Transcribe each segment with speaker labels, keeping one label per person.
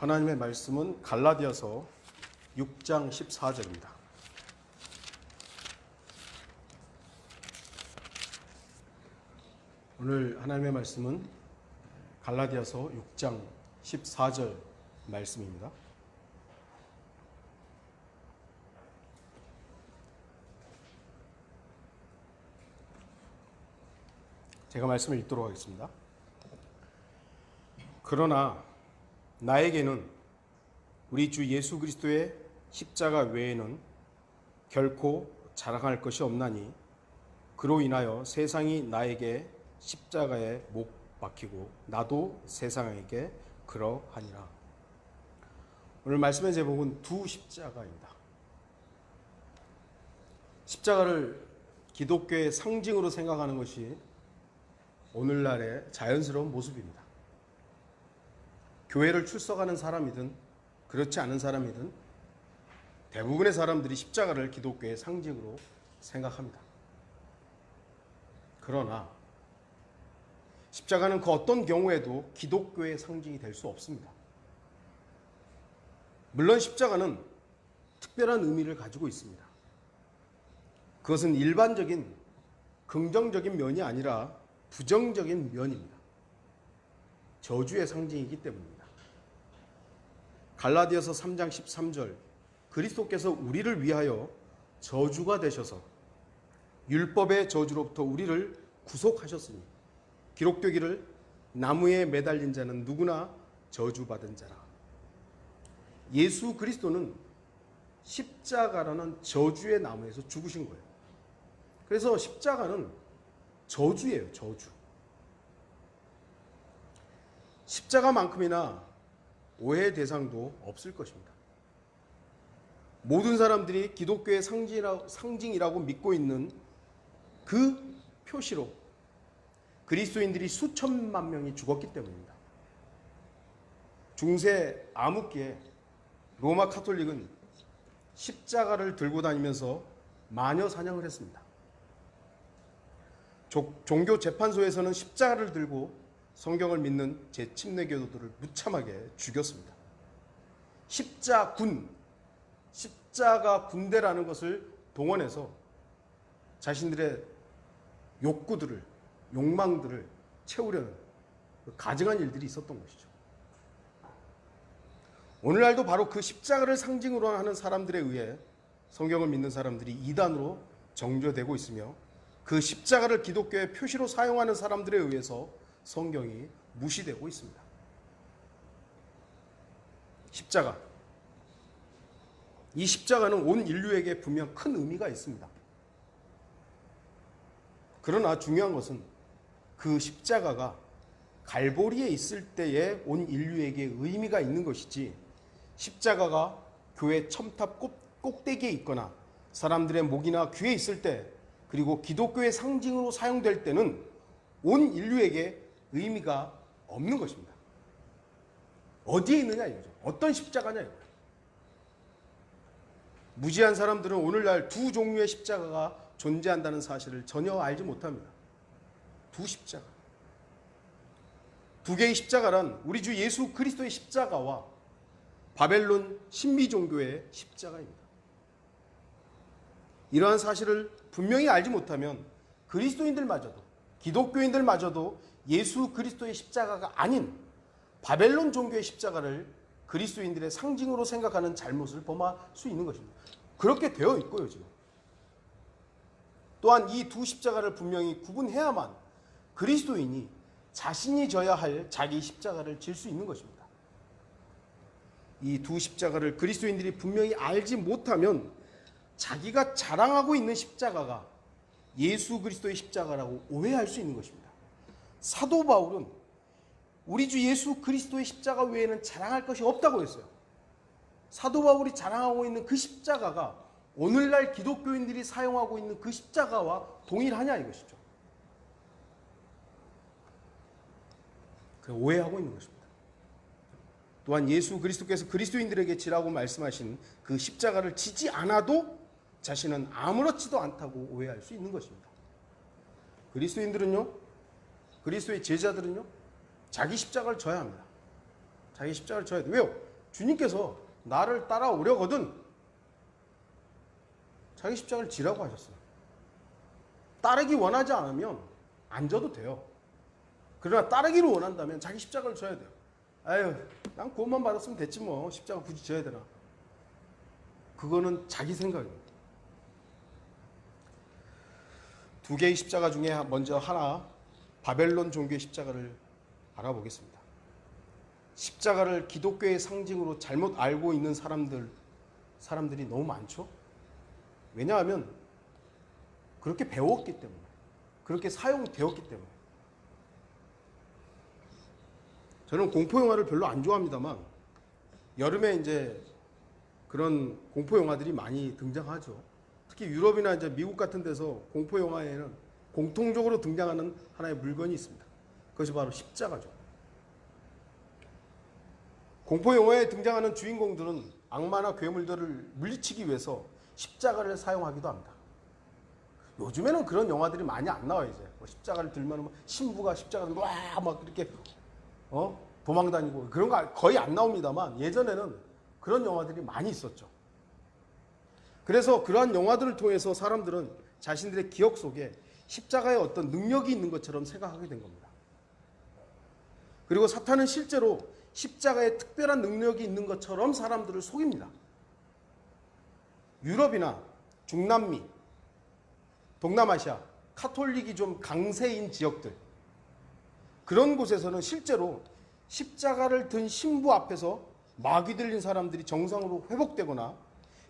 Speaker 1: 하나님의 말씀은 갈라디아서 6장 14절입니다. 오늘 하나님의 말씀은 갈라디아서 6장 14절 말씀입니다. 제가 말씀을 읽도록 하겠습니다. 그러나 나에게는 우리 주 예수 그리스도의 십자가 외에는 결코 자랑할 것이 없나니 그로 인하여 세상이 나에게 십자가에 못 박히고 나도 세상에게 그러하니라. 오늘 말씀의 제목은 두 십자가입니다. 십자가를 기독교의 상징으로 생각하는 것이 오늘날의 자연스러운 모습입니다. 교회를 출석하는 사람이든 그렇지 않은 사람이든 대부분의 사람들이 십자가를 기독교의 상징으로 생각합니다. 그러나 십자가는 그 어떤 경우에도 기독교의 상징이 될 수 없습니다. 물론 십자가는 특별한 의미를 가지고 있습니다. 그것은 일반적인 긍정적인 면이 아니라 부정적인 면입니다. 저주의 상징이기 때문입니다. 갈라디아서 3장 13절 그리스도께서 우리를 위하여 저주가 되셔서 율법의 저주로부터 우리를 구속하셨으니 기록되기를 나무에 매달린 자는 누구나 저주받은 자라. 예수 그리스도는 십자가라는 저주의 나무에서 죽으신 거예요. 그래서 십자가는 저주예요. 저주. 십자가만큼이나 오해의 대상도 없을 것입니다. 모든 사람들이 기독교의 상징이라고 믿고 있는 그 표시로 그리스도인들이 수천만 명이 죽었기 때문입니다. 중세 암흑기에 로마 카톨릭은 십자가를 들고 다니면서 마녀 사냥을 했습니다. 종교 재판소에서는 십자가를 들고 성경을 믿는 제침례교도들을 무참하게 죽였습니다. 십자가 군대라는 것을 동원해서 자신들의 욕구들을, 욕망들을 채우려는 가증한 일들이 있었던 것이죠. 오늘날도 바로 그 십자가를 상징으로 하는 사람들에 의해 성경을 믿는 사람들이 이단으로 정죄되고 있으며 그 십자가를 기독교의 표시로 사용하는 사람들에 의해서 성경이 무시되고 있습니다. 십자가. 이 십자가는 온 인류에게 분명 큰 의미가 있습니다. 그러나 중요한 것은 그 십자가가 갈보리에 있을 때에 온 인류에게 의미가 있는 것이지 십자가가 교회 첨탑 꼭대기에 있거나 사람들의 목이나 귀에 있을 때 그리고 기독교의 상징으로 사용될 때는 온 인류에게 의미가 없는 것입니다. 어디에 있느냐 이거죠. 어떤 십자가냐 이거예요. 무지한 사람들은 오늘날 두 종류의 십자가가 존재한다는 사실을 전혀 알지 못합니다. 두 십자가. 두 개의 십자가란 우리 주 예수 그리스도의 십자가와 바벨론 신비 종교의 십자가입니다. 이러한 사실을 분명히 알지 못하면 그리스도인들마저도 기독교인들마저도 예수 그리스도의 십자가가 아닌 바벨론 종교의 십자가를 그리스도인들의 상징으로 생각하는 잘못을 범할 수 있는 것입니다. 그렇게 되어 있고요, 지금. 또한 이 두 십자가를 분명히 구분해야만 그리스도인이 자신이 져야 할 자기 십자가를 질 수 있는 것입니다. 이 두 십자가를 그리스도인들이 분명히 알지 못하면 자기가 자랑하고 있는 십자가가 예수 그리스도의 십자가라고 오해할 수 있는 것입니다. 사도 바울은 우리 주 예수 그리스도의 십자가 외에는 자랑할 것이 없다고 했어요. 사도 바울이 자랑하고 있는 그 십자가가 오늘날 기독교인들이 사용하고 있는 그 십자가와 동일하냐 이것이죠. 오해하고 있는 것입니다. 또한 예수 그리스도께서 그리스도인들에게 지라고 말씀하신 그 십자가를 지지 않아도 자신은 아무렇지도 않다고 오해할 수 있는 것입니다. 그리스도인들은요, 그리스도의 제자들은요, 자기 십자가를 져야 합니다. 자기 십자가를 져야 돼요. 왜요? 주님께서 나를 따라오려거든 자기 십자가를 지라고 하셨어요. 따르기 원하지 않으면 안 져도 돼요. 그러나 따르기를 원한다면 자기 십자가를 져야 돼요. 아유, 난 구원만 받았으면 됐지 뭐 십자가 굳이 져야 되나. 그거는 자기 생각입니다. 두 개의 십자가 중에 먼저 하나, 바벨론 종교의 십자가를 알아보겠습니다. 십자가를 기독교의 상징으로 잘못 알고 있는 사람들이 너무 많죠. 왜냐하면 그렇게 배웠기 때문에, 그렇게 사용되었기 때문에. 저는 공포 영화를 별로 안 좋아합니다만 여름에 이제 그런 공포 영화들이 많이 등장하죠. 특히 유럽이나 이제 미국 같은 데서 공포 영화에는 공통적으로 등장하는 하나의 물건이 있습니다. 그것이 바로 십자가죠. 공포 영화에 등장하는 주인공들은 악마나 괴물들을 물리치기 위해서 십자가를 사용하기도 합니다. 요즘에는 그런 영화들이 많이 안 나와요. 이제 뭐 십자가를 들면 신부가 십자가를 막 이렇게 도망다니고 그런 거 거의 안 나옵니다만 예전에는 그런 영화들이 많이 있었죠. 그래서 그러한 영화들을 통해서 사람들은 자신들의 기억 속에 십자가에 어떤 능력이 있는 것처럼 생각하게 된 겁니다. 그리고 사탄은 실제로 십자가에 특별한 능력이 있는 것처럼 사람들을 속입니다. 유럽이나 중남미, 동남아시아, 카톨릭이 좀 강세인 지역들, 그런 곳에서는 실제로 십자가를 든 신부 앞에서 마귀 들린 사람들이 정상으로 회복되거나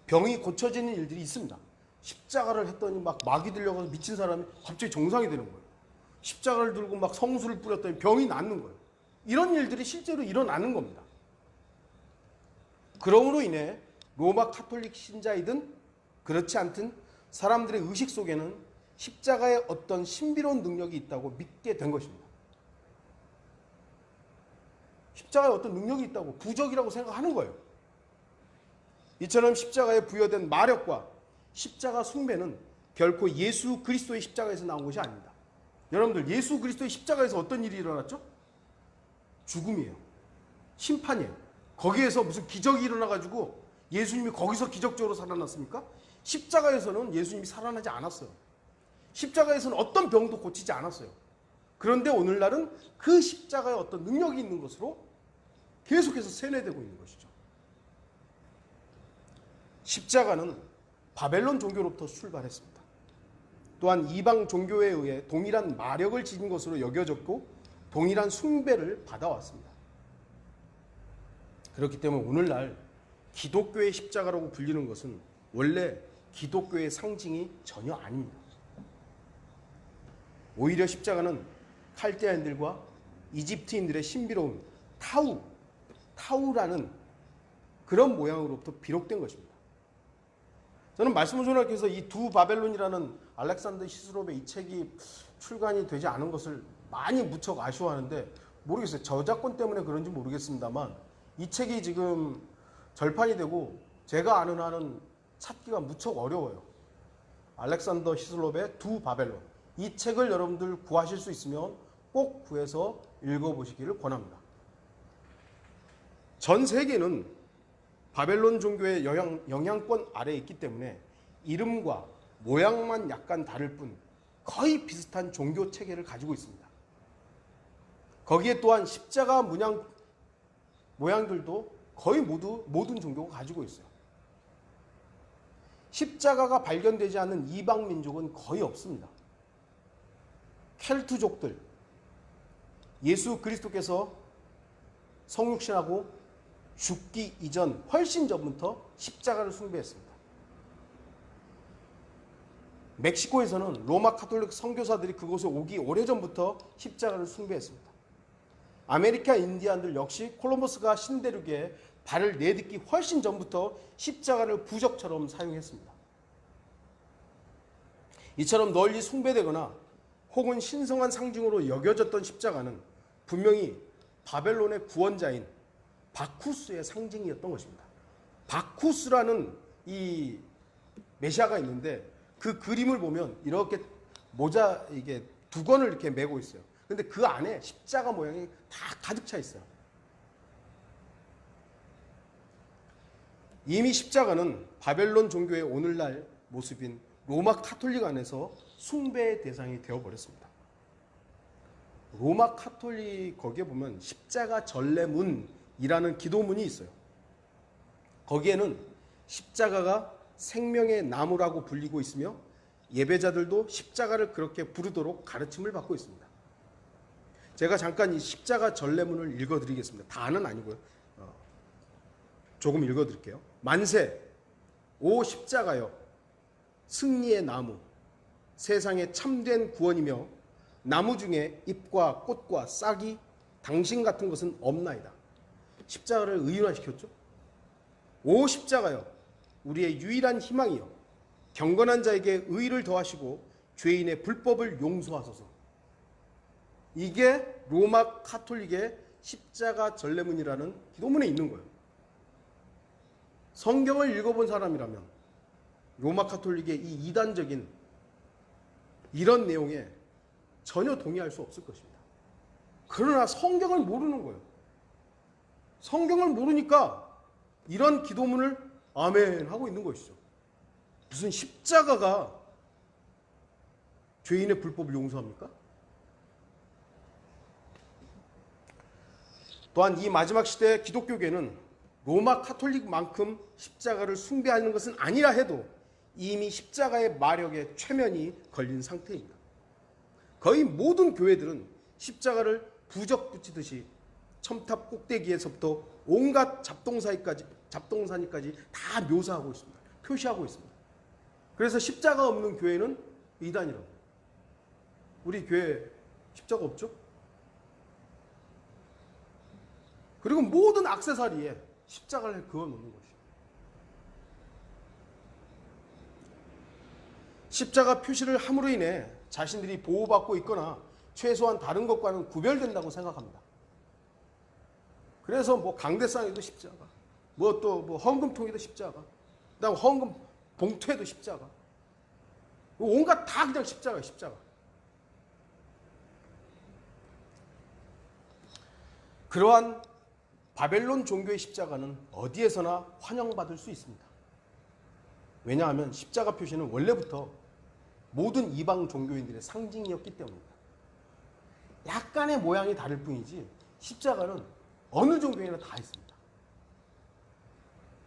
Speaker 1: 병이 고쳐지는 일들이 있습니다. 십자가를 했더니 막 마귀 들려가서 미친 사람이 갑자기 정상이 되는 거예요. 십자가를 들고 막 성수를 뿌렸더니 병이 낫는 거예요. 이런 일들이 실제로 일어나는 겁니다. 그러므로 인해 로마 카톨릭 신자이든 그렇지 않든 사람들의 의식 속에는 십자가에 어떤 신비로운 능력이 있다고 믿게 된 것입니다. 십자가에 어떤 능력이 있다고 부적이라고 생각하는 거예요. 이처럼 십자가에 부여된 마력과 십자가 숭배는 결코 예수 그리스도의 십자가에서 나온 것이 아닙니다. 여러분들, 예수 그리스도의 십자가에서 어떤 일이 일어났죠? 죽음이에요. 심판이에요. 거기에서 무슨 기적이 일어나가지고 예수님이 거기서 기적적으로 살아났습니까? 십자가에서는 예수님이 살아나지 않았어요. 십자가에서는 어떤 병도 고치지 않았어요. 그런데 오늘날은 그 십자가에 어떤 능력이 있는 것으로 계속해서 세뇌되고 있는 것이죠. 십자가는 바벨론 종교로부터 출발했습니다. 또한 이방 종교에 의해 동일한 마력을 지닌 것으로 여겨졌고 동일한 숭배를 받아왔습니다. 그렇기 때문에 오늘날 기독교의 십자가라고 불리는 것은 원래 기독교의 상징이 전혀 아닙니다. 오히려 십자가는 칼데아인들과 이집트인들의 신비로운 타우라는 그런 모양으로부터 비롯된 것입니다. 저는 말씀을 전하기 위해서 이 두 바벨론이라는 알렉산더 히슬롭의 이 책이 출간이 되지 않은 것을 많이 무척 아쉬워하는데, 모르겠어요. 저작권 때문에 그런지 모르겠습니다만 이 책이 지금 절판이 되고 제가 아는 한은 찾기가 무척 어려워요. 알렉산더 히슬롭의 두 바벨론, 이 책을 여러분들 구하실 수 있으면 꼭 구해서 읽어보시기를 권합니다. 전 세계는 바벨론 종교의 영향권 아래에 있기 때문에 이름과 모양만 약간 다를 뿐 거의 비슷한 종교 체계를 가지고 있습니다. 거기에 또한 십자가 모양들도 거의 모든 종교가 가지고 있어요. 십자가가 발견되지 않는 이방 민족은 거의 없습니다. 켈트족들, 예수 그리스도께서 성육신하고 죽기 이전 훨씬 전부터 십자가를 숭배했습니다. 멕시코에서는 로마 카톨릭 선교사들이 그곳에 오기 오래전부터 십자가를 숭배했습니다. 아메리카 인디안들 역시 콜럼버스가 신대륙에 발을 내딛기 훨씬 전부터 십자가를 부적처럼 사용했습니다. 이처럼 널리 숭배되거나 혹은 신성한 상징으로 여겨졌던 십자가는 분명히 바벨론의 구원자인 바쿠스의 상징이었던 것입니다. 바쿠스라는 이 메시아가 있는데 그 그림을 보면 이렇게 이게 두 권을 이렇게 메고 있어요. 근데 그 안에 십자가 모양이 다 가득 차 있어요. 이미 십자가는 바벨론 종교의 오늘날 모습인 로마 카톨릭 안에서 숭배의 대상이 되어버렸습니다. 로마 카톨릭 거기에 보면 십자가 전례문이라는 기도문이 있어요. 거기에는 십자가가 생명의 나무라고 불리고 있으며 예배자들도 십자가를 그렇게 부르도록 가르침을 받고 있습니다. 제가 잠깐 이 십자가 전례문을 읽어드리겠습니다. 다는 아니고요. 조금 읽어드릴게요. 만세, 오 십자가여, 승리의 나무, 세상에 참된 구원이며 나무 중에 잎과 꽃과 싹이 당신 같은 것은 없나이다. 십자가를 의인화시켰죠. 오 십자가여, 우리의 유일한 희망이여, 경건한 자에게 의를 더하시고 죄인의 불법을 용서하소서. 이게 로마 카톨릭의 십자가 전례문이라는 기도문에 있는 거예요. 성경을 읽어본 사람이라면 로마 카톨릭의 이 이단적인 이런 내용에 전혀 동의할 수 없을 것입니다. 그러나 성경을 모르는 거예요. 성경을 모르니까 이런 기도문을 아멘 하고 있는 것이죠. 무슨 십자가가 죄인의 불법을 용서합니까? 또한 이 마지막 시대의 기독교계는 로마 카톨릭만큼 십자가를 숭배하는 것은 아니라 해도 이미 십자가의 마력에 최면이 걸린 상태입니다. 거의 모든 교회들은 십자가를 부적 붙이듯이 첨탑 꼭대기에서부터 온갖 잡동사니까지 다 묘사하고 있습니다. 표시하고 있습니다. 그래서 십자가 없는 교회는 이단이라고. 우리 교회 십자가 없죠? 그리고 모든 액세서리에 십자가를 그어놓는 것이죠. 십자가 표시를 함으로 인해 자신들이 보호받고 있거나 최소한 다른 것과는 구별된다고 생각합니다. 그래서 뭐 강대상에도 십자가, 뭐 또 뭐 헌금통에도 십자가, 그다음 헌금 봉투에도 십자가, 온갖 다 그냥 십자가, 십자가. 그러한 바벨론 종교의 십자가는 어디에서나 환영받을 수 있습니다. 왜냐하면 십자가 표시는 원래부터 모든 이방 종교인들의 상징이었기 때문입니다. 약간의 모양이 다를 뿐이지 십자가는 어느 종교에나 다 있습니다.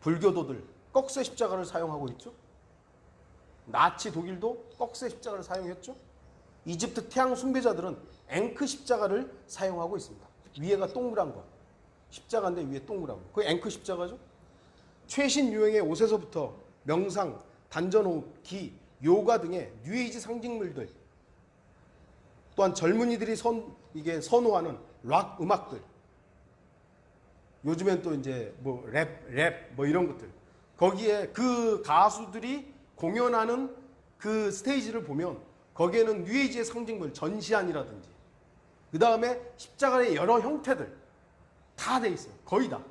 Speaker 1: 불교도들 꺽쇠 십자가를 사용하고 있죠. 나치 독일도 꺽쇠 십자가를 사용했죠. 이집트 태양 숭배자들은 앵크 십자가를 사용하고 있습니다. 위에가 동그란 거. 십자가인데 위에 동그란 거. 그게 앵크 십자가죠. 최신 유행의 옷에서부터 명상, 단전호흡, 기, 요가 등의 뉴에이지 상징물들, 또한 젊은이들이 선호하는 락 음악들, 요즘엔 또 이제 뭐 랩 뭐 이런 것들, 거기에 그 가수들이 공연하는 그 스테이지를 보면 거기에는 뉴에이지의 상징물, 전시안이라든지 그 다음에 십자가의 여러 형태들 다 돼 있어요. 거의 다.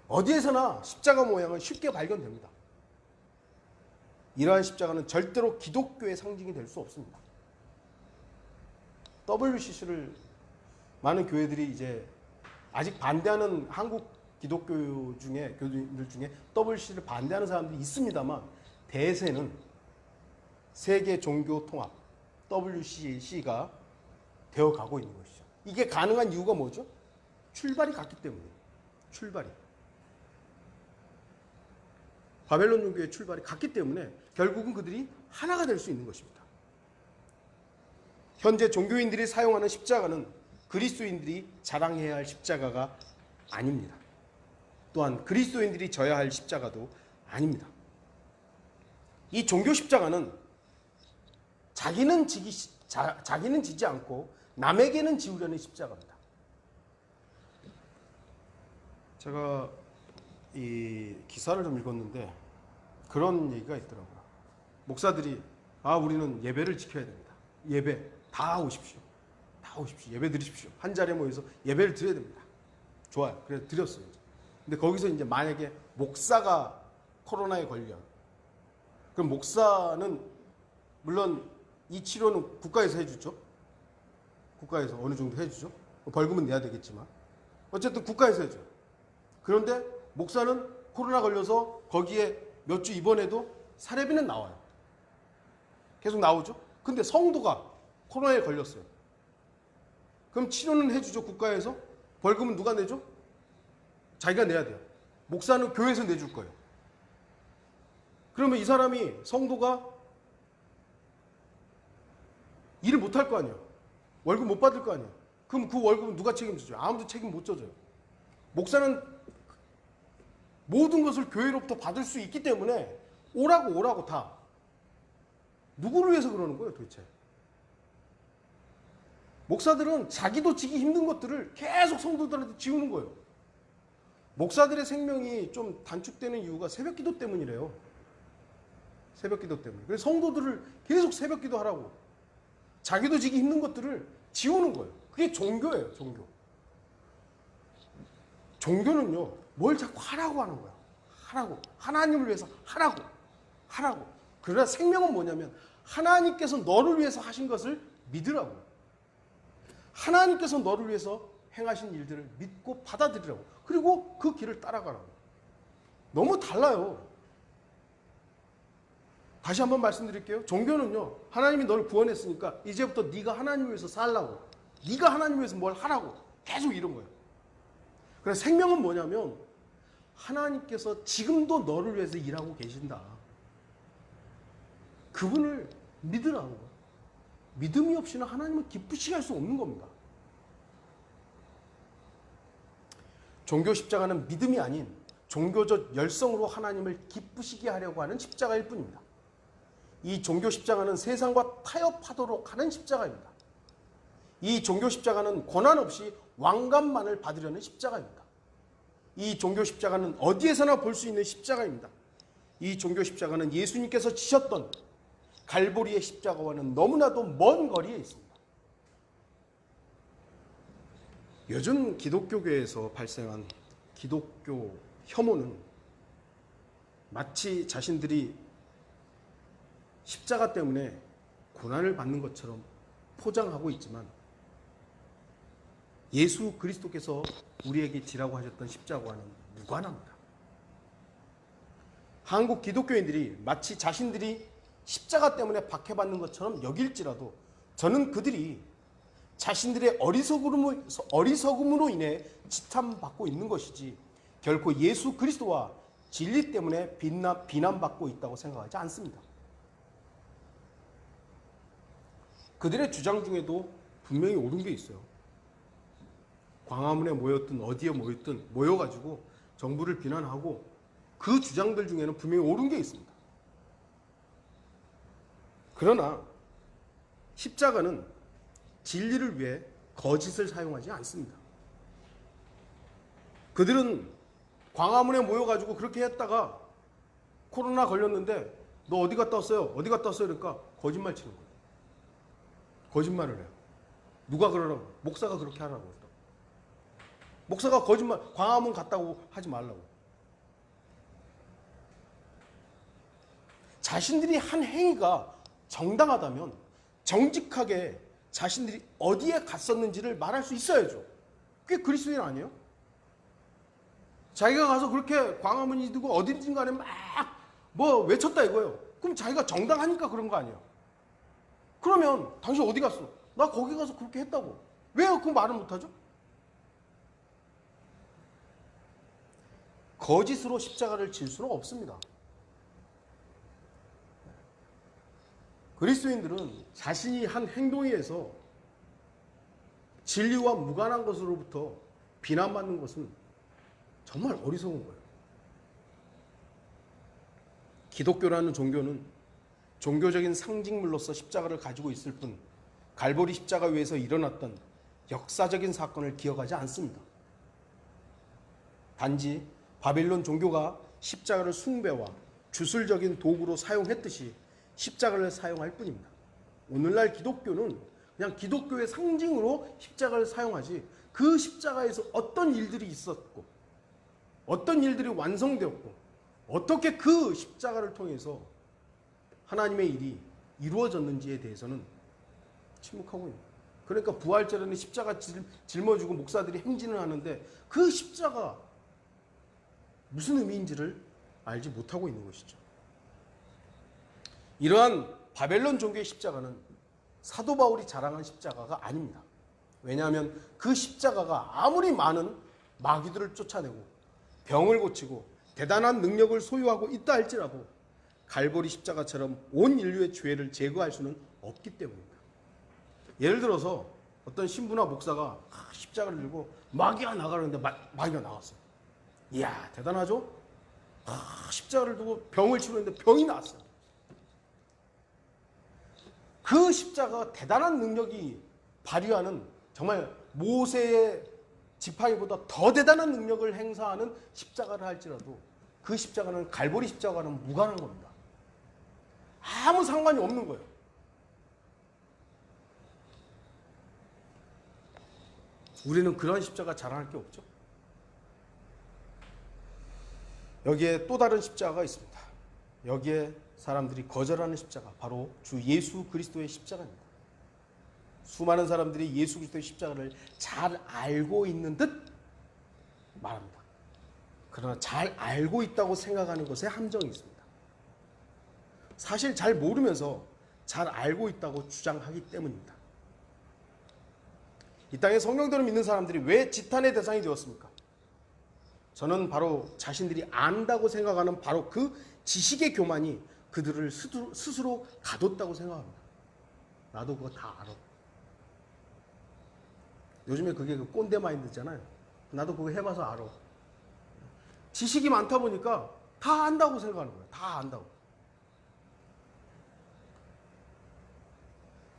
Speaker 1: 어디에서나 십자가 모양은 쉽게 발견됩니다. 이러한 십자가는 절대로 기독교의 상징이 될 수 없습니다. WCC를 많은 교회들이 이제 아직 반대하는 한국 기독교 중에 교주들 중에 WCC를 반대하는 사람들이 있습니다만 대세는 세계 종교 통합 WCC가 되어가고 있는 것이죠. 이게 가능한 이유가 뭐죠? 출발이 같기 때문이에요. 출발이. 바벨론 종교의 출발이 같기 때문에 결국은 그들이 하나가 될 수 있는 것입니다. 현재 종교인들이 사용하는 십자가는 그리스도인들이 자랑해야 할 십자가가 아닙니다. 또한 그리스도인들이 져야 할 십자가도 아닙니다. 이 종교 십자가는 자기는 지지 않고 남에게는 지우려는 십자가입니다. 제가 이 기사를 좀 읽었는데 그런 얘기가 있더라고요. 목사들이 우리는 예배를 지켜야 됩니다. 예배 다 오십시오. 다 오십시오. 예배 드리십시오. 한 자리에 모여서 예배를 드려야 됩니다. 좋아요. 그래서 드렸어요. 근데 거기서 이제 만약에 목사가 코로나에 걸려, 그럼 목사는 물론 이 치료는 국가에서 해주죠. 국가에서 어느 정도 해주죠. 벌금은 내야 되겠지만 어쨌든 국가에서 해줘요. 그런데 목사는 코로나 걸려서 거기에 몇 주 입원해도 사례비는 나와요. 계속 나오죠. 근데 성도가 코로나에 걸렸어요. 그럼 치료는 해주죠, 국가에서. 벌금은 누가 내죠? 자기가 내야 돼요. 목사는 교회에서 내줄 거예요. 그러면 이 사람이, 성도가 일을 못 할 거 아니에요. 월급 못 받을 거 아니에요. 그럼 그 월급은 누가 책임져줘요? 아무도 책임 못 져줘요. 목사는 모든 것을 교회로부터 받을 수 있기 때문에 오라고 다. 누구를 위해서 그러는 거예요, 도대체? 목사들은 자기도 지기 힘든 것들을 계속 성도들한테 지우는 거예요. 목사들의 생명이 좀 단축되는 이유가 새벽기도 때문이래요. 새벽기도 때문에. 그래서 성도들을 계속 새벽기도 하라고. 자기도 지기 힘든 것들을 지우는 거예요. 그게 종교예요, 종교. 종교는요, 뭘 자꾸 하라고 하는 거야. 하라고. 하나님을 위해서 하라고. 그러나 생명은 뭐냐면 하나님께서 너를 위해서 하신 것을 믿으라고. 하나님께서 너를 위해서 행하신 일들을 믿고 받아들이라고. 그리고 그 길을 따라가라고. 너무 달라요. 다시 한번 말씀드릴게요. 종교는요, 하나님이 너를 구원했으니까 이제부터 네가 하나님 위해서 살라고. 네가 하나님 위해서 뭘 하라고. 계속 이런 거예요. 그래서 생명은 뭐냐면 하나님께서 지금도 너를 위해서 일하고 계신다. 그분을 믿으라고. 믿음이 없이는 하나님을 기쁘시게 할 수 없는 겁니다. 종교 십자가는 믿음이 아닌 종교적 열성으로 하나님을 기쁘시게 하려고 하는 십자가일 뿐입니다. 이 종교 십자가는 세상과 타협하도록 하는 십자가입니다. 이 종교 십자가는 고난 없이 왕관만을 받으려는 십자가입니다. 이 종교 십자가는 어디에서나 볼 수 있는 십자가입니다. 이 종교 십자가는 예수님께서 지셨던 갈보리의 십자가와는 너무나도 먼 거리에 있습니다. 요즘 기독교계에서 발생한 기독교 혐오는 마치 자신들이 십자가 때문에 고난을 받는 것처럼 포장하고 있지만 예수 그리스도께서 우리에게 지라고 하셨던 십자가와는 무관합니다. 한국 기독교인들이 마치 자신들이 십자가 때문에 박해받는 것처럼 여길지라도 저는 그들이 자신들의 어리석음으로 인해 지탄받고 있는 것이지 결코 예수 그리스도와 진리 때문에 비난받고 있다고 생각하지 않습니다. 그들의 주장 중에도 분명히 옳은 게 있어요. 광화문에 모였든 어디에 모였든 모여가지고 정부를 비난하고 그 주장들 중에는 분명히 옳은 게 있습니다. 그러나 십자가는 진리를 위해 거짓을 사용하지 않습니다. 그들은 광화문에 모여가지고 그렇게 했다가 코로나 걸렸는데 너 어디 갔다 왔어요? 어디 갔다 왔어요? 그러니까 거짓말 치는 거예요. 거짓말을 해요. 누가 그러라고? 목사가 그렇게 하라고 했다. 목사가 거짓말, 광화문 갔다고 하지 말라고. 자신들이 한 행위가 정당하다면 정직하게 자신들이 어디에 갔었는지를 말할 수 있어야죠. 그게 그리스도인 아니에요? 자기가 가서 그렇게 광화문이든 어디든 간에 막 뭐 외쳤다 이거예요. 그럼 자기가 정당하니까 그런 거 아니에요? 그러면 당신 어디 갔어? 나 거기 가서 그렇게 했다고. 왜 그 말을 못하죠? 거짓으로 십자가를 질 수는 없습니다. 그리스도인들은 자신이 한 행동에 의해서 진리와 무관한 것으로부터 비난받는 것은 정말 어리석은 거예요. 기독교라는 종교는 종교적인 상징물로서 십자가를 가지고 있을 뿐 갈보리 십자가 위에서 일어났던 역사적인 사건을 기억하지 않습니다. 단지 바빌론 종교가 십자가를 숭배와 주술적인 도구로 사용했듯이 십자가를 사용할 뿐입니다. 오늘날 기독교는 그냥 기독교의 상징으로 십자가를 사용하지 그 십자가에서 어떤 일들이 있었고 어떤 일들이 완성되었고 어떻게 그 십자가를 통해서 하나님의 일이 이루어졌는지에 대해서는 침묵하고 있습니다. 그러니까 부활절에는 십자가 짊어지고 목사들이 행진을 하는데 그 십자가 무슨 의미인지를 알지 못하고 있는 것이죠. 이러한 바벨론 종교의 십자가는 사도 바울이 자랑한 십자가가 아닙니다. 왜냐하면 그 십자가가 아무리 많은 마귀들을 쫓아내고 병을 고치고 대단한 능력을 소유하고 있다 할지라도 갈보리 십자가처럼 온 인류의 죄를 제거할 수는 없기 때문입니다. 예를 들어서 어떤 신부나 목사가 십자가를 들고 마귀가 나가는데 마귀가 나왔어요. 이야, 대단하죠? 십자가를 두고 병을 치료했는데 병이 나왔어요. 그 십자가가 대단한 능력이 발휘하는 정말 모세의 지팡이보다 더 대단한 능력을 행사하는 십자가를 할지라도 그 십자가는 갈보리 십자가는 무관한 겁니다. 아무 상관이 없는 거예요. 우리는 그런 십자가 자랑할 게 없죠. 여기에 또 다른 십자가가 있습니다. 여기에 사람들이 거절하는 십자가, 바로 주 예수 그리스도의 십자가입니다. 수많은 사람들이 예수 그리스도의 십자가를 잘 알고 있는 듯 말합니다. 그러나 잘 알고 있다고 생각하는 것에 함정이 있습니다. 사실 잘 모르면서 잘 알고 있다고 주장하기 때문입니다. 이 땅에 성령들을 믿는 사람들이 왜 지탄의 대상이 되었습니까? 저는 바로 자신들이 안다고 생각하는 바로 그 지식의 교만이 그들을 스스로 가뒀다고 생각합니다. 나도 그거 다 알아. 요즘에 그게 그 꼰대 마인드잖아요. 나도 그거 해봐서 알아. 지식이 많다 보니까 다 안다고 생각하는 거예요. 다 안다고.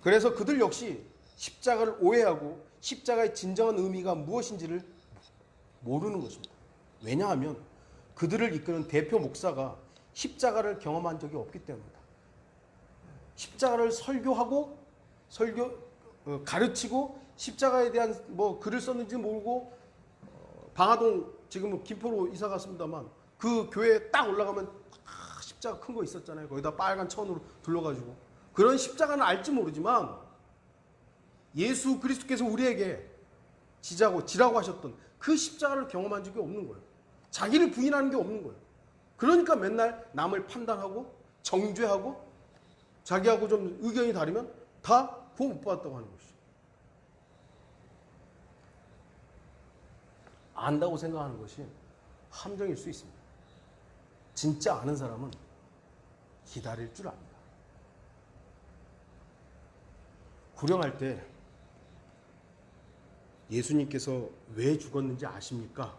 Speaker 1: 그래서 그들 역시 십자가를 오해하고 십자가의 진정한 의미가 무엇인지를 모르는 것입니다. 왜냐하면 그들을 이끄는 대표 목사가 십자가를 경험한 적이 없기 때문입니다. 십자가를 설교하고 가르치고 십자가에 대한 글을 썼는지 모르고 방화동 지금은 김포로 이사 갔습니다만 그 교회에 딱 올라가면 십자가 큰 거 있었잖아요. 거기다 빨간 천으로 둘러가지고 그런 십자가는 알지 모르지만 예수 그리스도께서 우리에게 지라고 하셨던 그 십자가를 경험한 적이 없는 거예요. 자기를 부인하는 게 없는 거예요. 그러니까 맨날 남을 판단하고 정죄하고 자기하고 좀 의견이 다르면 다 구원 못 받았다고 하는 것이죠. 안다고 생각하는 것이 함정일 수 있습니다. 진짜 아는 사람은 기다릴 줄 압니다. 구령할 때 예수님께서 왜 죽었는지 아십니까?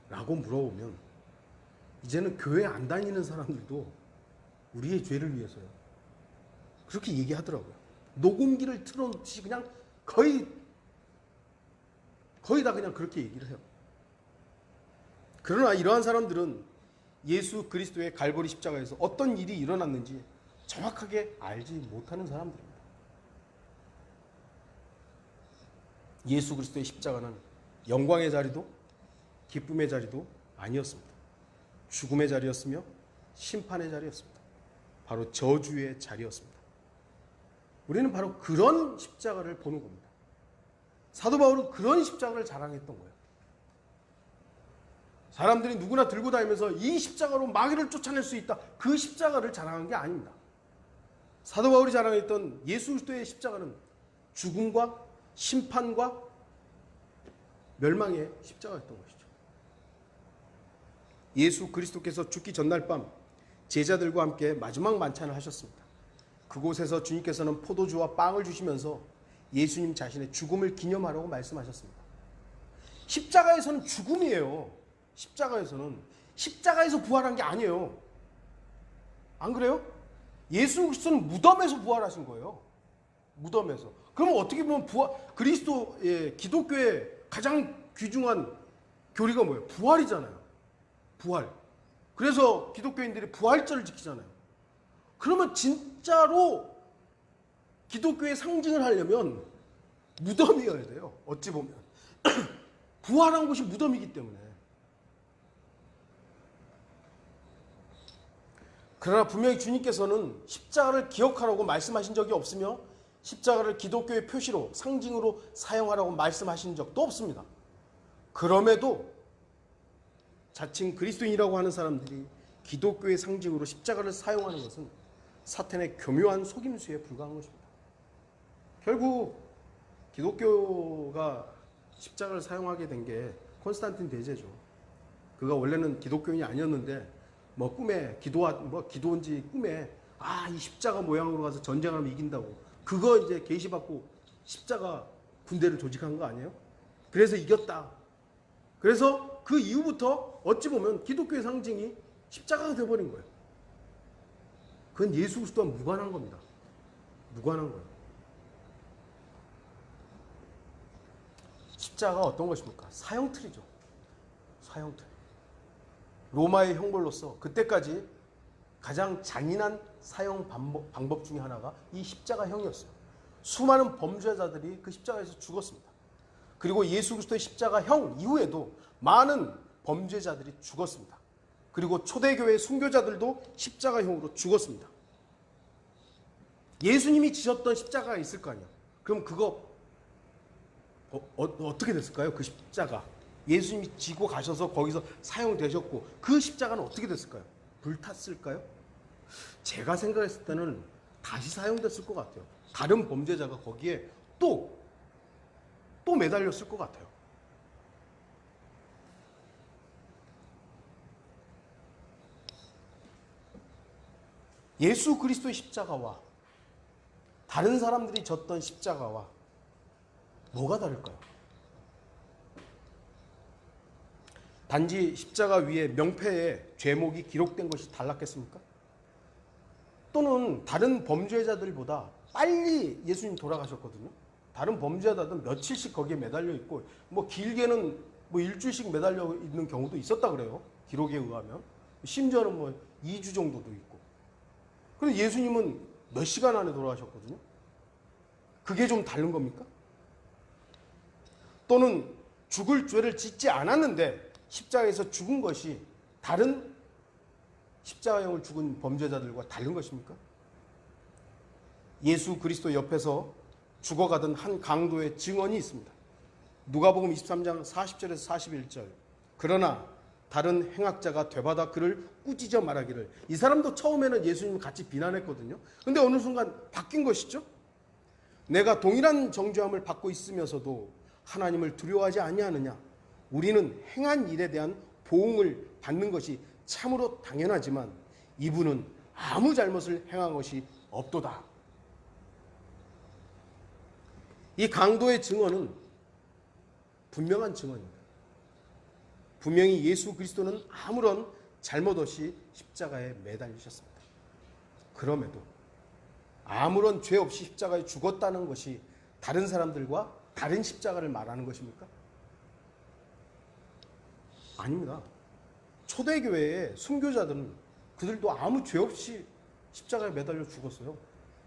Speaker 1: 라고 물어보면 이제는 교회 안 다니는 사람들도 우리의 죄를 위해서요. 그렇게 얘기하더라고요. 녹음기를 틀어놓듯이 그냥 거의 다 그냥 그렇게 얘기를 해요. 그러나 이러한 사람들은 예수 그리스도의 갈보리 십자가에서 어떤 일이 일어났는지 정확하게 알지 못하는 사람들입니다. 예수 그리스도의 십자가는 영광의 자리도 기쁨의 자리도 아니었습니다. 죽음의 자리였으며 심판의 자리였습니다. 바로 저주의 자리였습니다. 우리는 바로 그런 십자가를 보는 겁니다. 사도 바울은 그런 십자가를 자랑했던 거예요. 사람들이 누구나 들고 다니면서 이 십자가로 마귀를 쫓아낼 수 있다. 그 십자가를 자랑한 게 아닙니다. 사도 바울이 자랑했던 예수 그리스도의 십자가는 죽음과 심판과 멸망의 십자가였던 것이죠. 예수 그리스도께서 죽기 전날 밤 제자들과 함께 마지막 만찬을 하셨습니다. 그곳에서 주님께서는 포도주와 빵을 주시면서 예수님 자신의 죽음을 기념하라고 말씀하셨습니다. 십자가에서는 죽음이에요. 십자가에서 부활한 게 아니에요. 안 그래요? 예수 그리스도는 무덤에서 부활하신 거예요. 무덤에서. 그럼 어떻게 보면 그리스도의 기독교의 가장 귀중한 교리가 뭐예요? 부활이잖아요. 부활. 그래서 기독교인들이 부활절을 지키잖아요. 그러면 진짜로 기독교의 상징을 하려면 무덤이어야 돼요. 어찌 보면. 부활한 곳이 무덤이기 때문에. 그러나 분명히 주님께서는 십자가를 기억하라고 말씀하신 적이 없으며 십자가를 기독교의 표시로 상징으로 사용하라고 말씀하신 적도 없습니다. 그럼에도 자칭 그리스도인이라고 하는 사람들이 기독교의 상징으로 십자가를 사용하는 것은 사탄의 교묘한 속임수에 불과한 것입니다. 결국 기독교가 십자가를 사용하게 된 게 콘스탄틴 대제죠. 그가 원래는 기독교인이 아니었는데 꿈에 기도원지 꿈에 이 십자가 모양으로 가서 전쟁하면 이긴다고 그거 이제 계시받고 십자가 군대를 조직한 거 아니에요? 그래서 이겼다. 그래서 그 이후부터 어찌 보면 기독교의 상징이 십자가가 되어버린 거예요. 그건 예수 그리스도와 무관한 겁니다. 무관한 거예요. 십자가가 어떤 것입니까? 사형틀이죠. 사형틀. 로마의 형벌로서 그때까지 가장 잔인한 사형 방법 중에 하나가 이 십자가형이었어요. 수많은 범죄자들이 그 십자가에서 죽었습니다. 그리고 예수 그리스도의 십자가형 이후에도 많은 범죄자들이 죽었습니다. 그리고 초대교회 순교자들도 십자가형으로 죽었습니다. 예수님이 지셨던 십자가가 있을 거 아니야. 그럼 그거 어떻게 됐을까요? 그 십자가. 예수님이 지고 가셔서 거기서 사용되셨고 그 십자가는 어떻게 됐을까요? 불탔을까요? 제가 생각했을 때는 다시 사용됐을 것 같아요. 다른 범죄자가 거기에 또 매달렸을 것 같아요. 예수 그리스도의 십자가와 다른 사람들이 졌던 십자가와 뭐가 다를까요? 단지 십자가 위에 명패에 죄목이 기록된 것이 달랐겠습니까? 또는 다른 범죄자들보다 빨리 예수님 돌아가셨거든요. 다른 범죄자들은 며칠씩 거기에 매달려 있고 길게는 일주일씩 매달려 있는 경우도 있었다 그래요. 기록에 의하면. 심지어는 2주 정도도 있고. 그런데 예수님은 몇 시간 안에 돌아가셨거든요. 그게 좀 다른 겁니까? 또는 죽을 죄를 짓지 않았는데 십자가에서 죽은 것이 다른 십자가형을 죽은 범죄자들과 다른 것입니까? 예수 그리스도 옆에서 죽어가던 한 강도의 증언이 있습니다. 누가복음 23장 40절에서 41절. 그러나 다른 행악자가 되받아 그를 꾸짖어 말하기를. 이 사람도 처음에는 예수님을 같이 비난했거든요. 근데 어느 순간 바뀐 것이죠. 내가 동일한 정죄함을 받고 있으면서도 하나님을 두려워하지 아니하느냐. 우리는 행한 일에 대한 보응을 받는 것이 참으로 당연하지만 이분은 아무 잘못을 행한 것이 없도다. 이 강도의 증언은 분명한 증언입니다. 분명히 예수 그리스도는 아무런 잘못 없이 십자가에 매달리셨습니다. 그럼에도 아무런 죄 없이 십자가에 죽었다는 것이 다른 사람들과 다른 십자가를 말하는 것입니까? 아닙니다. 초대교회의 순교자들은 그들도 아무 죄 없이 십자가에 매달려 죽었어요.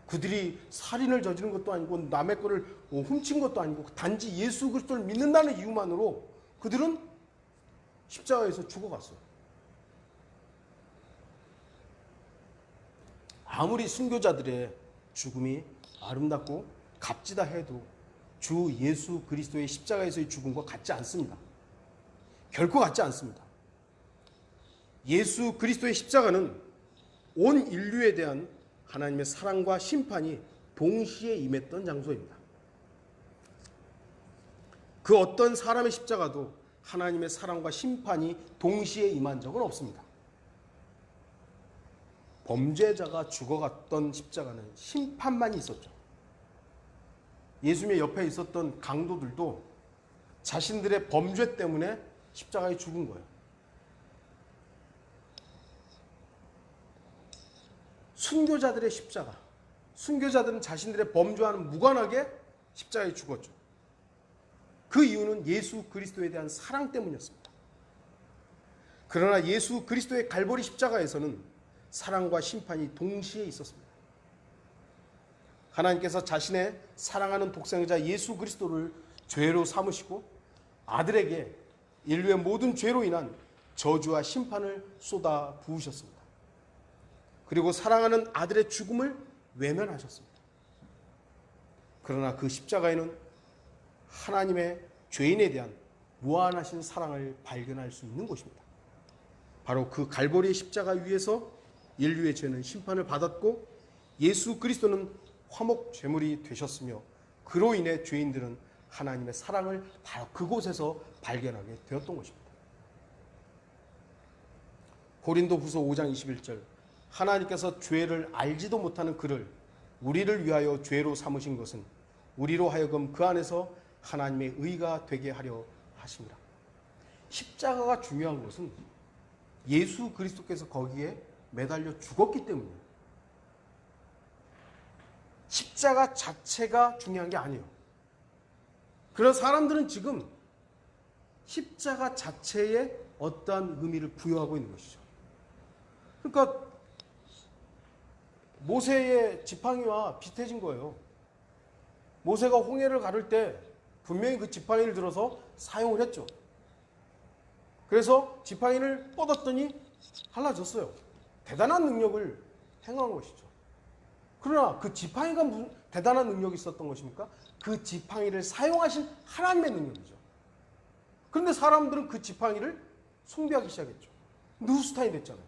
Speaker 1: 그들이 살인을 저지른 것도 아니고 남의 거를 훔친 것도 아니고 단지 예수 그리스도를 믿는다는 이유만으로 그들은 십자가에서 죽어갔어요. 아무리 순교자들의 죽음이 아름답고 값지다 해도 주 예수 그리스도의 십자가에서의 죽음과 같지 않습니다. 결코 같지 않습니다. 예수 그리스도의 십자가는 온 인류에 대한 하나님의 사랑과 심판이 동시에 임했던 장소입니다. 그 어떤 사람의 십자가도 하나님의 사랑과 심판이 동시에 임한 적은 없습니다. 범죄자가 죽어갔던 십자가는 심판만 있었죠. 예수님의 옆에 있었던 강도들도 자신들의 범죄 때문에 십자가에 죽은 거예요. 순교자들의 십자가. 순교자들은 자신들의 범죄와는 무관하게 십자가에 죽었죠. 그 이유는 예수 그리스도에 대한 사랑 때문이었습니다. 그러나 예수 그리스도의 갈보리 십자가에서는 사랑과 심판이 동시에 있었습니다. 하나님께서 자신의 사랑하는 독생자 예수 그리스도를 죄로 삼으시고 아들에게 인류의 모든 죄로 인한 저주와 심판을 쏟아 부으셨습니다. 그리고 사랑하는 아들의 죽음을 외면하셨습니다. 그러나 그 십자가에는 하나님의 죄인에 대한 무한하신 사랑을 발견할 수 있는 곳입니다. 바로 그 갈보리의 십자가 위에서 인류의 죄는 심판을 받았고 예수 그리스도는 화목 제물이 되셨으며 그로 인해 죄인들은 하나님의 사랑을 바로 그곳에서 발견하게 되었던 것입니다. 고린도후서 5장 21절 하나님께서 죄를 알지도 못하는 그를 우리를 위하여 죄로 삼으신 것은 우리로 하여금 그 안에서 하나님의 의가 되게 하려 하십니다. 십자가가 중요한 것은 예수 그리스도께서 거기에 매달려 죽었기 때문이에요. 십자가 자체가 중요한 게 아니에요. 그런 사람들은 지금 십자가 자체에 어떠한 의미를 부여하고 있는 것이죠. 그러니까 모세의 지팡이와 비슷해진 거예요. 모세가 홍해를 가를 때 분명히 그 지팡이를 들어서 사용을 했죠. 그래서 지팡이를 뻗었더니 갈라졌어요. 대단한 능력을 행한 것이죠. 그러나 그 지팡이가 무슨 대단한 능력이 있었던 것입니까? 그 지팡이를 사용하신 하나님의 능력이죠. 그런데 사람들은 그 지팡이를 숭배하기 시작했죠. 느후스타인이 됐잖아요.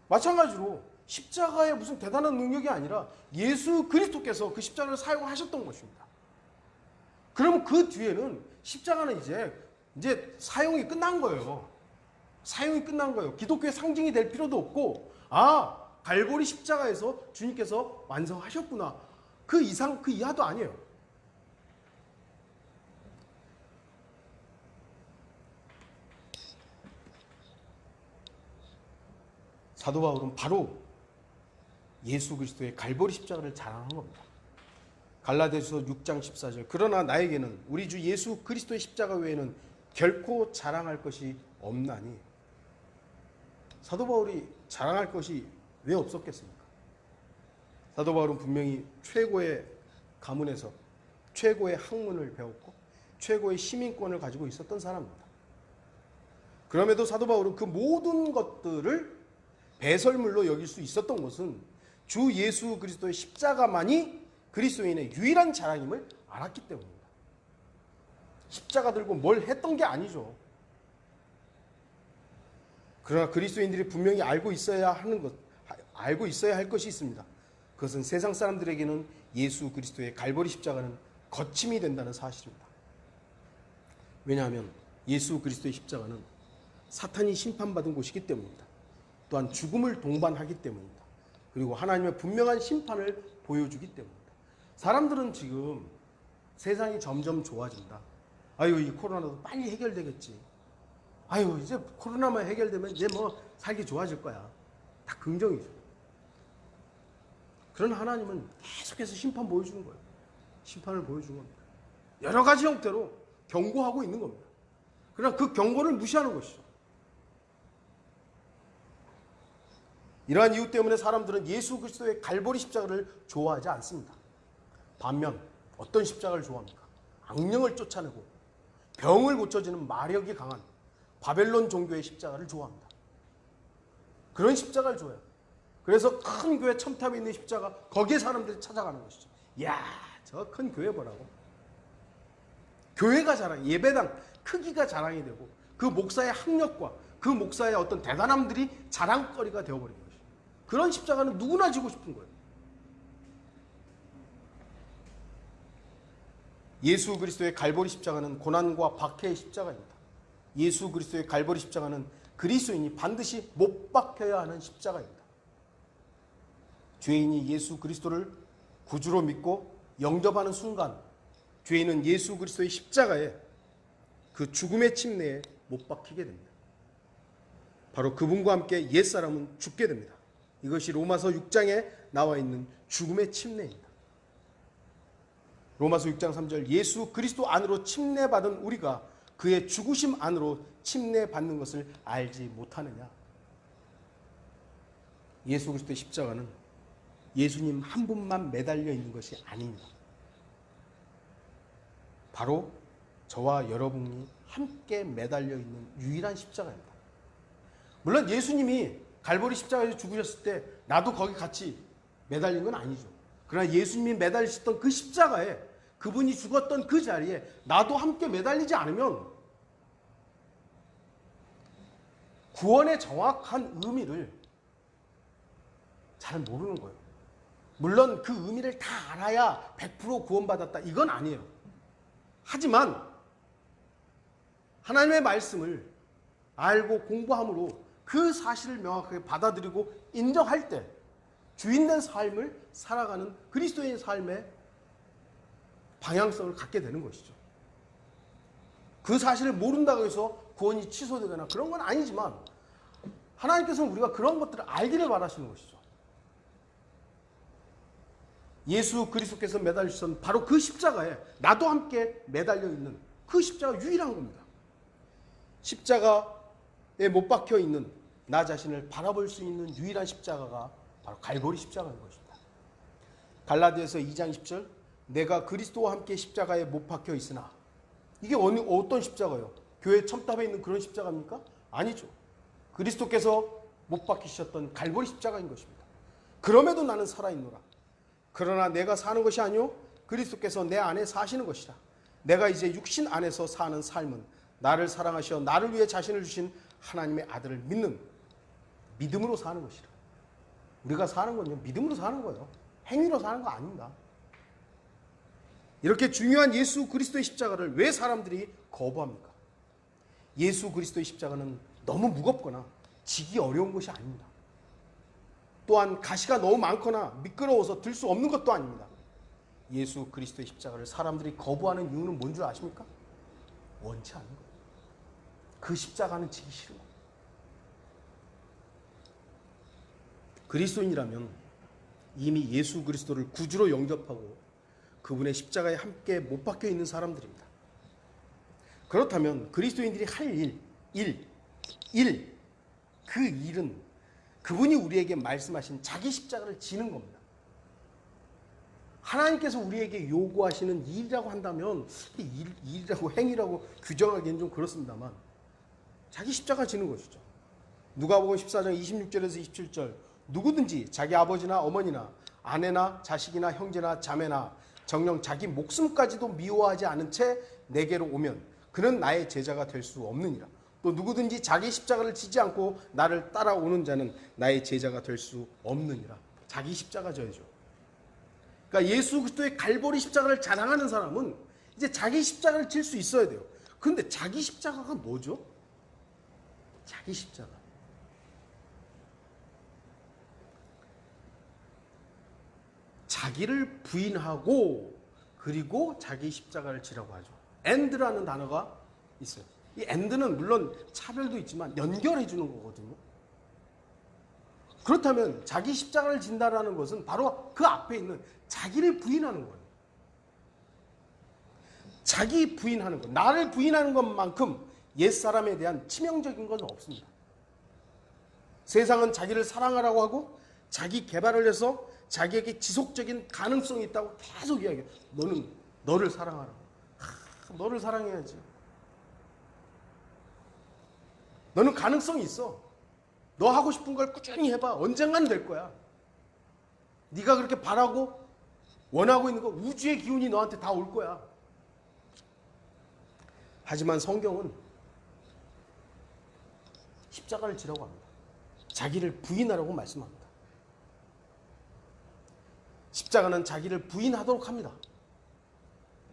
Speaker 1: 마찬가지로 십자가의 무슨 대단한 능력이 아니라 예수 그리스도께서 그 십자가를 사용하셨던 것입니다. 그러면 그 뒤에는 십자가는 이제 사용이 끝난 거예요. 사용이 끝난 거예요. 기독교의 상징이 될 필요도 없고, 갈보리 십자가에서 주님께서 완성하셨구나. 그 이상, 그 이하도 아니에요. 사도 바울은 바로 예수 그리스도의 갈보리 십자가를 자랑한 겁니다. 갈라디아서 6장 14절 그러나 나에게는 우리 주 예수 그리스도의 십자가 외에는 결코 자랑할 것이 없나니. 사도 바울이 자랑할 것이 왜 없었겠습니까? 사도 바울은 분명히 최고의 가문에서 최고의 학문을 배웠고 최고의 시민권을 가지고 있었던 사람입니다. 그럼에도 사도 바울은 그 모든 것들을 배설물로 여길 수 있었던 것은 주 예수 그리스도의 십자가만이 그리스도인의 유일한 자랑임을 알았기 때문입니다. 십자가 들고 뭘 했던 게 아니죠. 그러나 그리스도인들이 분명히 알고 있어야 할 것이 있습니다. 그것은 세상 사람들에게는 예수 그리스도의 갈보리 십자가는 거침이 된다는 사실입니다. 왜냐하면 예수 그리스도의 십자가는 사탄이 심판받은 곳이기 때문입니다. 또한 죽음을 동반하기 때문입니다. 그리고 하나님의 분명한 심판을 보여주기 때문입니다. 사람들은 지금 세상이 점점 좋아진다. 이 코로나도 빨리 해결되겠지. 이제 코로나만 해결되면 이제 살기 좋아질 거야. 다 긍정이죠. 그런 하나님은 계속해서 심판 보여주는 거예요. 심판을 보여주는 겁니다. 여러 가지 형태로 경고하고 있는 겁니다. 그러나 그 경고를 무시하는 것이죠. 이러한 이유 때문에 사람들은 예수 그리스도의 갈보리 십자가를 좋아하지 않습니다. 반면 어떤 십자가를 좋아합니까? 악령을 쫓아내고 병을 고쳐주는 마력이 강한 바벨론 종교의 십자가를 좋아합니다. 그런 십자가를 좋아해요. 그래서 큰 교회 첨탑에 있는 십자가, 거기에 사람들이 찾아가는 것이죠. 이야, 저 큰 교회 보라고. 교회가 자랑, 예배당 크기가 자랑이 되고 그 목사의 학력과 그 목사의 어떤 대단함들이 자랑거리가 되어버린 것이죠. 그런 십자가는 누구나 지고 싶은 거예요. 예수 그리스도의 갈보리 십자가는 고난과 박해의 십자가입니다. 예수 그리스도의 갈보리 십자가는 그리스도인이 반드시 못 박혀야 하는 십자가입니다. 죄인이 예수 그리스도를 구주로 믿고 영접하는 순간 죄인은 예수 그리스도의 십자가에 그 죽음의 침례에 못 박히게 됩니다. 바로 그분과 함께 옛사람은 죽게 됩니다. 이것이 로마서 6장에 나와 있는 죽음의 침례입니다. 로마서 6장 3절 예수 그리스도 안으로 침례받은 우리가 그의 죽으심 안으로 침례받는 것을 알지 못하느냐. 예수 그리스도의 십자가는 예수님 한 분만 매달려 있는 것이 아닙니다. 바로 저와 여러분이 함께 매달려 있는 유일한 십자가입니다. 물론 예수님이 갈보리 십자가에서 죽으셨을 때 나도 거기 같이 매달린 건 아니죠. 그러나 예수님이 매달리셨던 그 십자가에, 그분이 죽었던 그 자리에 나도 함께 매달리지 않으면 구원의 정확한 의미를 잘 모르는 거예요. 물론 그 의미를 다 알아야 100% 구원받았다, 이건 아니에요. 하지만 하나님의 말씀을 알고 공부함으로 그 사실을 명확하게 받아들이고 인정할 때 주인된 삶을 살아가는 그리스도의 삶의 방향성을 갖게 되는 것이죠. 그 사실을 모른다고 해서 구원이 취소되거나 그런 건 아니지만 하나님께서는 우리가 그런 것들을 알기를 바라시는 것이죠. 예수 그리스도께서 매달리신 바로 그 십자가에 나도 함께 매달려 있는 그 십자가 유일한 겁니다. 십자가에 못 박혀 있는 나 자신을 바라볼 수 있는 유일한 십자가가 바로 갈보리 십자가인 것입니다. 갈라디아서 2장 10절, 내가 그리스도와 함께 십자가에 못 박혀 있으나, 이게 어떤 십자가예요? 교회 첨탑에 있는 그런 십자가입니까? 아니죠. 그리스도께서 못 박히셨던 갈보리 십자가인 것입니다. 그럼에도 나는 살아있노라. 그러나 내가 사는 것이 아니요 그리스도께서 내 안에 사시는 것이라. 내가 이제 육신 안에서 사는 삶은 나를 사랑하시어 나를 위해 자신을 주신 하나님의 아들을 믿는 믿음으로 사는 것이라. 우리가 사는 건요, 믿음으로 사는 거예요. 행위로 사는 거 아닙니다. 이렇게 중요한 예수 그리스도의 십자가를 왜 사람들이 거부합니까? 예수 그리스도의 십자가는 너무 무겁거나 지기 어려운 것이 아닙니다. 또한 가시가 너무 많거나 미끄러워서 들 수 없는 것도 아닙니다. 예수 그리스도의 십자가를 사람들이 거부하는 이유는 뭔 줄 아십니까? 원치 않는 거예요. 그 십자가는 지기 싫은 거예요. 그리스도인이라면 이미 예수 그리스도를 구주로 영접하고 그분의 십자가에 함께 못 박혀 있는 사람들입니다. 그렇다면 그리스도인들이 할 그 일은 그분이 우리에게 말씀하신 자기 십자가를 지는 겁니다. 하나님께서 우리에게 요구하시는 일이라고 한다면 일이라고 행위라고 규정하기는 좀 그렇습니다만 자기 십자가 지는 것이죠. 누가복음 14장 26절에서 27절, 누구든지 자기 아버지나 어머니나 아내나 자식이나 형제나 자매나 정녕 자기 목숨까지도 미워하지 않은 채 내게로 오면 그는 나의 제자가 될 수 없느니라. 또 누구든지 자기 십자가를 지지 않고 나를 따라오는 자는 나의 제자가 될 수 없느니라. 자기 십자가 져야죠. 그러니까 예수 그리스도의 갈보리 십자가를 자랑하는 사람은 이제 자기 십자가를 질 수 있어야 돼요. 그런데 자기 십자가가 뭐죠? 자기 십자가. 자기를 부인하고 그리고 자기 십자가를 지라고 하죠. and라는 단어가 있어요. 이 and는 물론 차별도 있지만 연결해 주는 거거든요. 그렇다면 자기 십자가를 진다라는 것은 바로 그 앞에 있는 자기를 부인하는 거예요. 자기 부인하는 것, 나를 부인하는 것만큼 옛사람에 대한 치명적인 건 없습니다. 세상은 자기를 사랑하라고 하고 자기 개발을 해서 자기에게 지속적인 가능성이 있다고 계속 이야기해요. 너는 너를 사랑하라고. 너를 사랑해야지. 너는 가능성이 있어. 너 하고 싶은 걸 꾸준히 해봐. 언젠가는 될 거야. 네가 그렇게 바라고 원하고 있는 거 우주의 기운이 너한테 다 올 거야. 하지만 성경은 십자가를 지라고 합니다. 자기를 부인하라고 말씀합니다. 십자가는 자기를 부인하도록 합니다.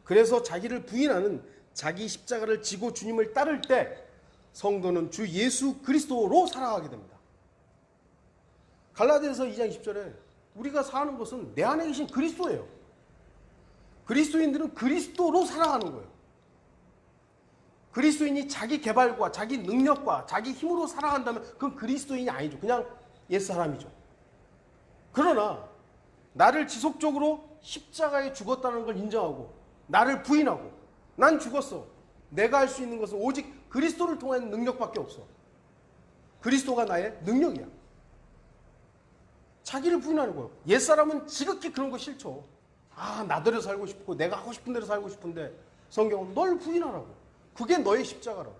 Speaker 1: 그래서 자기를 부인하는 자기 십자가를 지고 주님을 따를 때 성도는 주 예수 그리스도로 살아가게 됩니다. 갈라디아서 2장 10절에 우리가 사는 것은 내 안에 계신 그리스도예요. 그리스도인들은 그리스도로 살아가는 거예요. 그리스도인이 자기 개발과 자기 능력과 자기 힘으로 살아간다면 그건 그리스도인이 아니죠. 그냥 옛사람이죠. 그러나 나를 지속적으로 십자가에 죽었다는 걸 인정하고 나를 부인하고 난 죽었어. 내가 할 수 있는 것은 오직 그리스도를 통한 능력밖에 없어. 그리스도가 나의 능력이야. 자기를 부인하는 거예요. 옛사람은 지극히 그런 거 싫죠. 나대로 살고 싶고 내가 하고 싶은 대로 살고 싶은데 성경은 널 부인하라고. 그게 너의 십자가라고.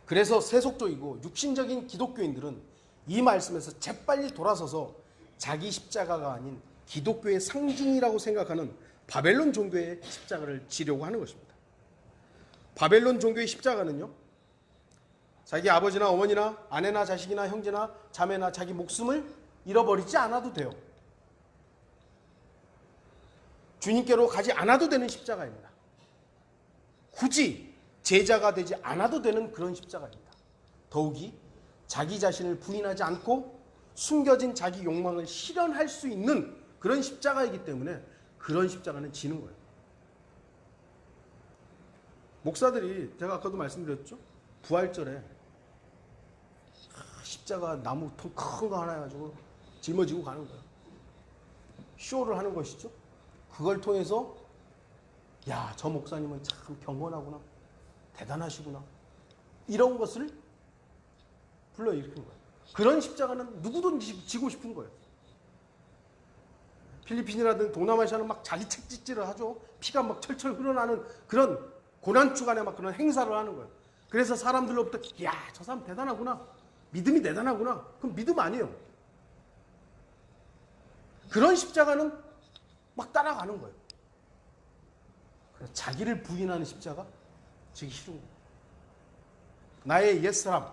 Speaker 1: 그래서 세속적이고 육신적인 기독교인들은 이 말씀에서 재빨리 돌아서서 자기 십자가가 아닌 기독교의 상징이라고 생각하는 바벨론 종교의 십자가를 지려고 하는 것입니다. 바벨론 종교의 십자가는요, 자기 아버지나 어머니나 아내나 자식이나 형제나 자매나 자기 목숨을 잃어버리지 않아도 돼요. 주님께로 가지 않아도 되는 십자가입니다. 굳이 제자가 되지 않아도 되는 그런 십자가입니다. 더욱이 자기 자신을 부인하지 않고 숨겨진 자기 욕망을 실현할 수 있는 그런 십자가이기 때문에 그런 십자가는 지는 거예요. 목사들이 제가 아까도 말씀드렸죠. 부활절에 십자가 나무 통 큰 거 하나 해가지고 짊어지고 가는 거예요. 쇼를 하는 것이죠. 그걸 통해서 야, 저 목사님은 참 경건하구나, 대단하시구나, 이런 것을 불러일으키는 거예요. 그런 십자가는 누구든지 지고 싶은 거예요. 필리핀이라든 동남아시아는 막 자기 책짓질을 하죠. 피가 막 철철 흘러나는 그런 고난주간에 막 그런 행사를 하는 거예요. 그래서 사람들로부터 야, 저 사람 대단하구나, 믿음이 대단하구나. 그럼 믿음 아니에요. 그런 십자가는 막 따라가는 거예요. 자기를 부인하는 십자가, 지기 싫은 거예요. 나의 옛사람,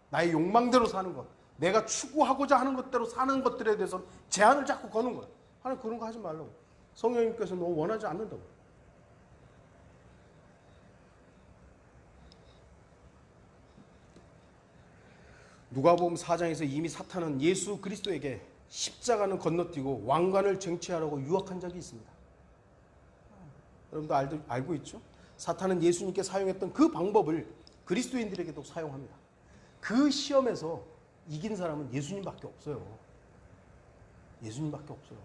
Speaker 1: 나의 욕망대로 사는 것, 내가 추구하고자 하는 것대로 사는 것들에 대해서 제한을 자꾸 거는 거예요. 하나님 그런 거 하지 말라고. 성령님께서 너무 원하지 않는다고. 누가복음 4장에서 이미 사탄은 예수 그리스도에게 십자가는 건너뛰고 왕관을 쟁취하라고 유혹한 적이 있습니다. 여러분도 알고 있죠? 사탄은 예수님께 사용했던 그 방법을 그리스도인들에게도 사용합니다. 그 시험에서 이긴 사람은 예수님밖에 없어요. 예수님밖에 없어요.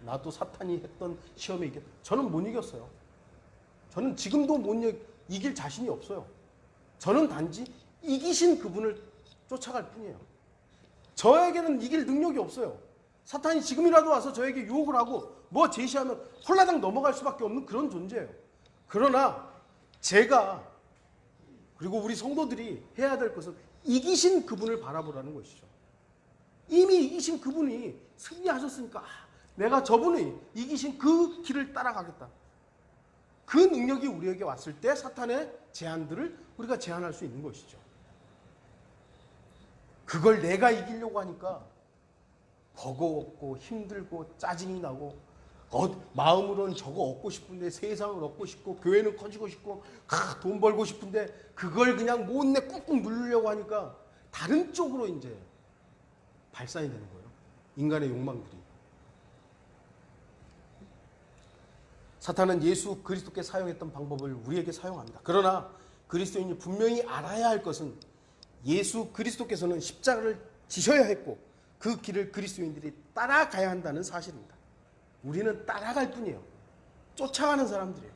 Speaker 1: 나도 사탄이 했던 시험에 이겼다. 저는 못 이겼어요. 저는 지금도 못 이길 자신이 없어요. 저는 단지 이기신 그분을 쫓아갈 뿐이에요. 저에게는 이길 능력이 없어요. 사탄이 지금이라도 와서 저에게 유혹을 하고 뭐 제시하면 홀라당 넘어갈 수밖에 없는 그런 존재예요. 그러나 제가 그리고 우리 성도들이 해야 될 것은 이기신 그분을 바라보라는 것이죠. 이미 이기신 그분이 승리하셨으니까 내가 저분이 이기신 그 길을 따라가겠다. 그 능력이 우리에게 왔을 때 사탄의 제한들을 우리가 제한할 수 있는 것이죠. 그걸 내가 이기려고 하니까 버거웠고 힘들고 짜증이 나고 마음으로는 저거 얻고 싶은데, 세상을 얻고 싶고 교회는 커지고 싶고 돈 벌고 싶은데 그걸 그냥 못내 꾹꾹 누르려고 하니까 다른 쪽으로 이제 발산이 되는 거예요. 인간의 욕망들이. 사탄은 예수 그리스도께 사용했던 방법을 우리에게 사용합니다. 그러나 그리스도인이 분명히 알아야 할 것은 예수 그리스도께서는 십자가를 지셔야 했고 그 길을 그리스도인들이 따라가야 한다는 사실입니다. 우리는 따라갈 뿐이에요. 쫓아가는 사람들이에요.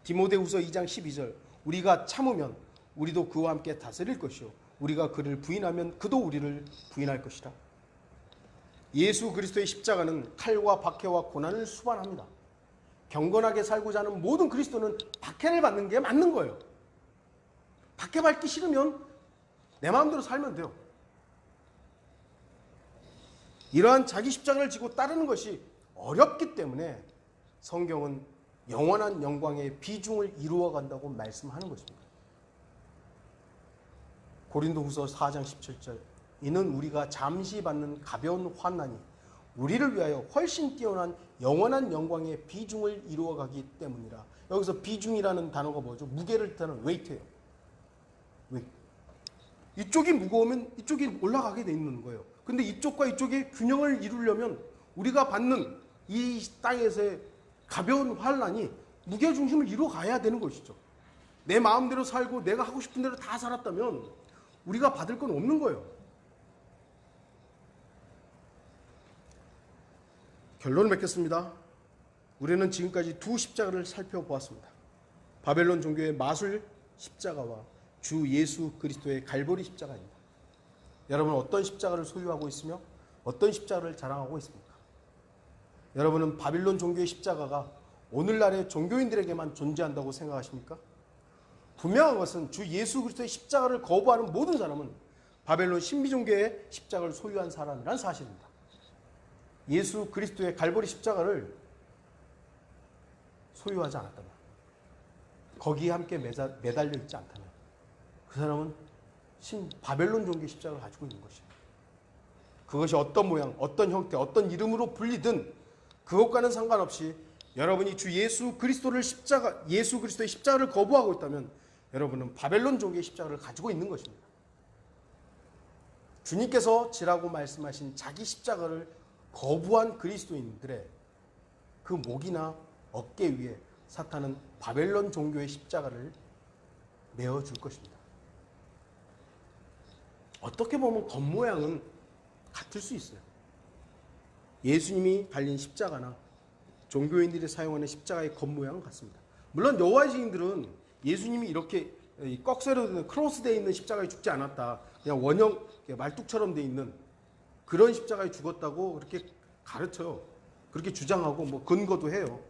Speaker 1: 디모데후서 2장 12절 우리가 참으면 우리도 그와 함께 다스릴 것이요 우리가 그를 부인하면 그도 우리를 부인할 것이라. 예수 그리스도의 십자가는 칼과 박해와 고난을 수반합니다. 경건하게 살고자 하는 모든 그리스도는 박해를 받는 게 맞는 거예요. 박해 받기 싫으면 내 마음대로 살면 돼요. 이러한 자기 십자가를 지고 따르는 것이 어렵기 때문에 성경은 영원한 영광의 비중을 이루어 간다고 말씀하는 것입니다. 고린도후서 4장 17절 이는 우리가 잠시 받는 가벼운 환난이 우리를 위하여 훨씬 뛰어난 영원한 영광의 비중을 이루어가기 때문이라. 여기서 비중이라는 단어가 뭐죠? 무게를 뜻하는 웨이트예요. 이쪽이 무거우면 이쪽이 올라가게 돼 있는 거예요. 근데 이쪽과 이쪽의 균형을 이루려면 우리가 받는 이 땅에서의 가벼운 환난이 무게중심을 이루어가야 되는 것이죠. 내 마음대로 살고 내가 하고 싶은 대로 다 살았다면 우리가 받을 건 없는 거예요. 결론을 맺겠습니다. 우리는 지금까지 두 십자가를 살펴보았습니다. 바벨론 종교의 마술 십자가와 주 예수 그리스도의 갈보리 십자가입니다. 여러분은 어떤 십자가를 소유하고 있으며 어떤 십자가를 자랑하고 있습니까? 여러분은 바빌론 종교의 십자가가 오늘날의 종교인들에게만 존재한다고 생각하십니까? 분명한 것은 주 예수 그리스도의 십자가를 거부하는 모든 사람은 바벨론 신비종교의 십자가를 소유한 사람이란 사실입니다. 예수 그리스도의 갈보리 십자가를 소유하지 않았다면, 거기에 함께 매달려 있지 않다면 그 사람은 바벨론 종교의 십자가를 가지고 있는 것입니다. 그것이 어떤 모양, 어떤 형태, 어떤 이름으로 불리든 그것과는 상관없이 여러분이 주 예수 그리스도의 십자가를 거부하고 있다면 여러분은 바벨론 종교의 십자가를 가지고 있는 것입니다. 주님께서 지라고 말씀하신 자기 십자가를 거부한 그리스도인들의 그 목이나 어깨 위에 사탄은 바벨론 종교의 십자가를 메어줄 것입니다. 어떻게 보면 겉모양은 같을 수 있어요. 예수님이 달린 십자가나 종교인들이 사용하는 십자가의 겉모양은 같습니다. 물론 여호와의 증인들은 예수님이 이렇게 꺽쇠로 크로스되어 있는 십자가에 죽지 않았다, 그냥 원형 말뚝처럼 되어 있는 그런 십자가에 죽었다고 그렇게 가르쳐요. 그렇게 주장하고 뭐 근거도 해요.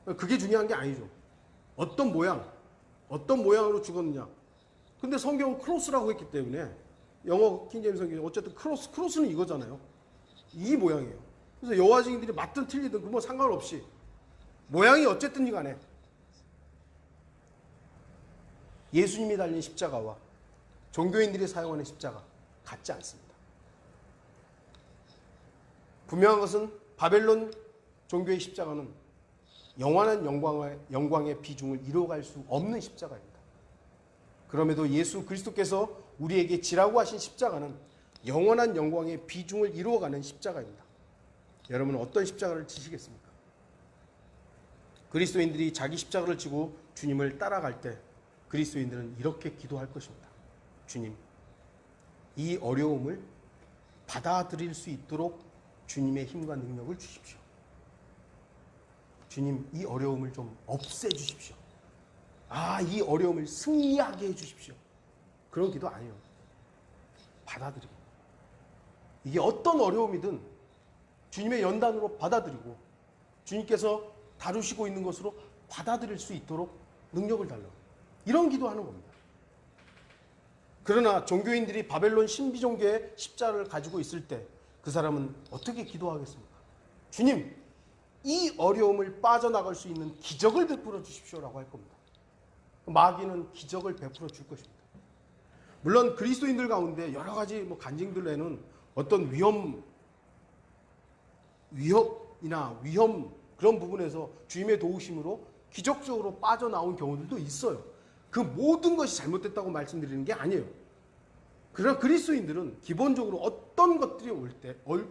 Speaker 1: 그게 중요한 게 아니죠. 어떤 모양으로 죽었느냐. 근데 성경은 크로스라고 했기 때문에, 영어 킹제임스 성경이 어쨌든 크로스는 이거잖아요. 이 모양이에요. 그래서 여호와 증인들이 맞든 틀리든 그뭐 상관없이 모양이 어쨌든 간에 예수님이 달린 십자가와 종교인들이 사용하는 십자가 같지 않습니다. 분명한 것은 바벨론 종교의 십자가는 영원한 영광의 비중을 이루어갈 수 없는 십자가입니다. 그럼에도 예수 그리스도께서 우리에게 지라고 하신 십자가는 영원한 영광의 비중을 이루어가는 십자가입니다. 여러분은 어떤 십자가를 지시겠습니까? 그리스도인들이 자기 십자가를 지고 주님을 따라갈 때 그리스도인들은 이렇게 기도할 것입니다. 주님, 이 어려움을 받아들일 수 있도록 주님의 힘과 능력을 주십시오. 주님, 이 어려움을 좀 없애주십시오. 이 어려움을 승리하게 해주십시오. 그런 기도 아니에요. 받아들이고, 이게 어떤 어려움이든 주님의 연단으로 받아들이고 주님께서 다루시고 있는 것으로 받아들일 수 있도록 능력을 달라고, 이런 기도하는 겁니다. 그러나 종교인들이 바벨론 신비종교의 십자가를 가지고 있을 때 그 사람은 어떻게 기도하겠습니까? 주님, 이 어려움을 빠져나갈 수 있는 기적을 베풀어 주십시오라고 할 겁니다. 마귀는 기적을 베풀어 줄 것입니다. 물론 그리스도인들 가운데 여러 가지 간증들에는 어떤 위험 그런 부분에서 주님의 도우심으로 기적적으로 빠져나온 경우들도 있어요. 그 모든 것이 잘못됐다고 말씀드리는 게 아니에요. 그러나 그리스도인들은 기본적으로 어떤 것들이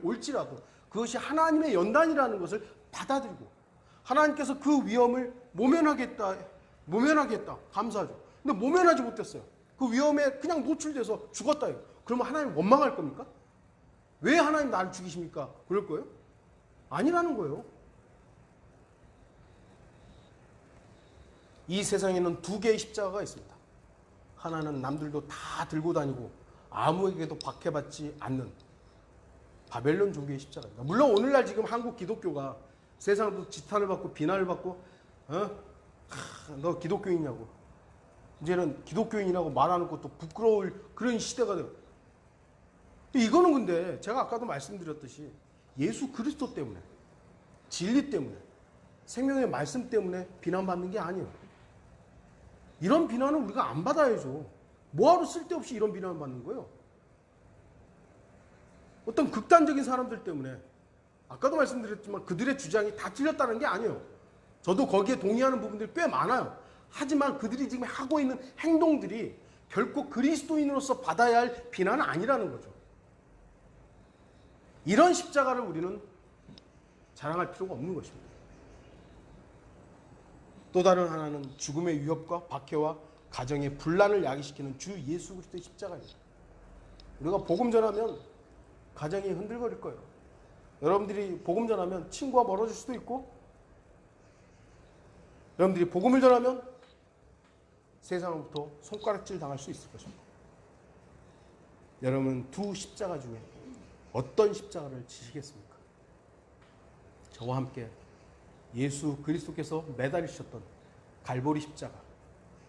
Speaker 1: 올지라도 그것이 하나님의 연단이라는 것을 받아들이고 하나님께서 그 위험을 모면하겠다 감사하죠. 근데 모면하지 못했어요. 그 위험에 그냥 노출돼서 죽었다. 그러면 하나님 원망할 겁니까? 왜 하나님 나를 죽이십니까? 그럴 거예요? 아니라는 거예요. 이 세상에는 두 개의 십자가가 있습니다. 하나는 남들도 다 들고 다니고 아무에게도 박해받지 않는 바벨론 종교의 십자가입니다. 물론 오늘날 지금 한국 기독교가 세상도 지탄을 받고 비난을 받고 너 기독교인이냐고, 이제는 기독교인이라고 말하는 것도 부끄러울 그런 시대가 돼요. 이거는 근데 제가 아까도 말씀드렸듯이 예수 그리스도 때문에, 진리 때문에, 생명의 말씀 때문에 비난받는 게 아니에요. 이런 비난은 우리가 안 받아야죠. 뭐하러 쓸데없이 이런 비난을 받는 거예요? 어떤 극단적인 사람들 때문에, 아까도 말씀드렸지만 그들의 주장이 다 틀렸다는 게 아니에요. 저도 거기에 동의하는 부분들이 꽤 많아요. 하지만 그들이 지금 하고 있는 행동들이 결코 그리스도인으로서 받아야 할 비난은 아니라는 거죠. 이런 십자가를 우리는 자랑할 필요가 없는 것입니다. 또 다른 하나는 죽음의 위협과 박해와 가정의 분란을 야기시키는 주 예수 그리스도의 십자가입니다. 우리가 복음 전하면 가정이 흔들거릴 거예요. 여러분들이 복음 전하면 친구와 멀어질 수도 있고, 여러분들이 복음을 전하면 세상으로부터 손가락질 당할 수 있을 것입니다. 여러분, 두 십자가 중에 어떤 십자가를 지시겠습니까? 저와 함께 예수 그리스도께서 매달리셨던 갈보리 십자가,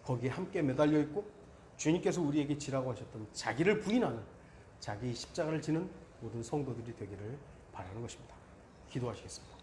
Speaker 1: 거기에 함께 매달려 있고 주님께서 우리에게 지라고 하셨던 자기를 부인하는 자기 십자가를 지는 모든 성도들이 되기를 바라는 것입니다. 기도하시겠습니다.